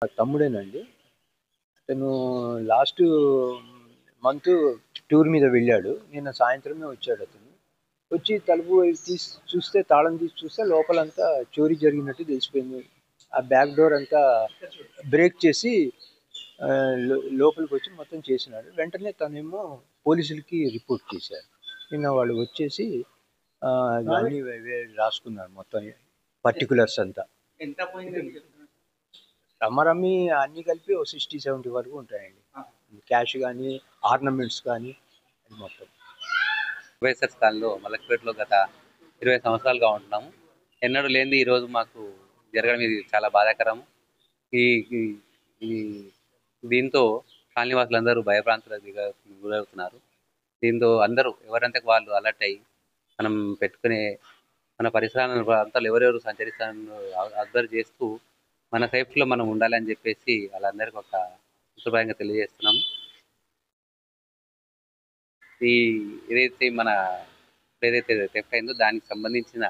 తమ్ముడేనండి. అతను last month tour మీద వెళ్ళాడు. నిన్న సాయంత్రమే వచ్చాడతను. వచ్చి తలుపు చూస్తే తాళం తీసి చూస్తే లోపలంతా చోరీ జరిగినట్టు తెలిసిపోయింది. ఆ బ్యాక్ డోర్ అంతా బ్రేక్ చేసి లోపలికొచ్చి మొత్తం చేసినాడు. వెంటనే తనేమో పోలీసులకి రిపోర్ట్ చేశారు. నిన్న వాళ్ళు వచ్చేసి అన్నీ రాసుకున్నారు మొత్తం పర్టికులర్స్ అంతా. ఎంత పోయింది? రమ్మరమ్మి అన్నీ కలిపి ఓ 60-70 వరకు ఉంటాయండి. క్యాష్ కానీ ఆర్నమెంట్స్ కానీ మొత్తం. వైఎస్ఆర్ కాలనీలో మలక్పేటలో గత 20 సంవత్సరాలుగా ఉంటున్నాము. ఎన్నడూ లేనిది ఈరోజు మాకు జరగడం ఇది చాలా బాధాకరం. ఈ ఈ దీంతో కాలనీవాసులందరూ భయభ్రాంతులకు గురవుతున్నారు. దీంతో అందరూ ఎవరంటే వాళ్ళు అలర్ట్ అయ్యి మనం పెట్టుకునే మన పరిసరాలను ప్రాంతాలు ఎవరెవరు సంచరిస్తారని అబ్జర్వ్ చేస్తూ మన సేఫ్టీలో మనం ఉండాలని చెప్పేసి వాళ్ళందరికీ ఒక సూత్రప్రాయంగా తెలియజేస్తున్నాము. ఏదైతే మన ఏదైతే థెఫ్ట్ అయిందో దానికి సంబంధించిన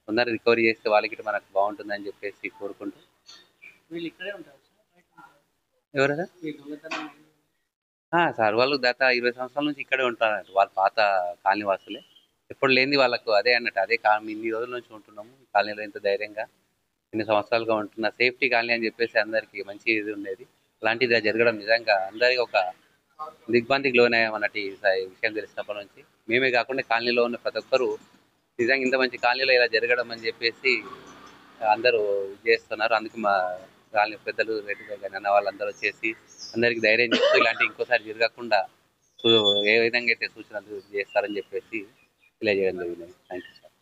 తొందరగా రికవరీ చేస్తే వాళ్ళకి మనకు బాగుంటుందని చెప్పేసి కోరుకుంటూ. వీళ్ళు ఇక్కడే ఉంటారు ఎవరైనా సార్ వాళ్ళు గత 20 సంవత్సరాల నుంచి ఇక్కడే ఉంటారన్నట్టు. వాళ్ళ పాత కాలనీ వాసులే. ఎప్పుడు లేనిది వాళ్ళకు అదే అన్నట్టు. అదే ఇన్ని రోజుల నుంచి ఉంటున్నాము కాలనీలో ఇంత ధైర్యంగా ఇన్ని సంవత్సరాలుగా ఉంటున్న సేఫ్టీ కాలనీ అని చెప్పేసి అందరికీ మంచి ఇది ఉండేది. అలాంటిది జరగడం నిజంగా అందరికీ ఒక దిగ్భ్రాంతికి లోనయ్యామన్నట్టు ఈ విషయం తెలిసినప్పటి నుంచి. మేమే కాకుండా కాలనీలో ఉన్న ప్రతి ఒక్కరూ నిజంగా ఇంత మంచి కాలనీలో ఇలా జరగడం అని చెప్పేసి అందరూ చేస్తున్నారు. అందుకు మా కాలనీ పెద్దలు రెడ్డి కానీ అన్న వాళ్ళందరూ వచ్చేసి అందరికీ ధైర్యం చెప్తూ ఇలాంటి ఇంకోసారి జరగకుండా ఏ విధంగా అయితే సూచనలు చేస్తారని చెప్పేసి తెలియజేయడం జరిగింది. Thank you sir.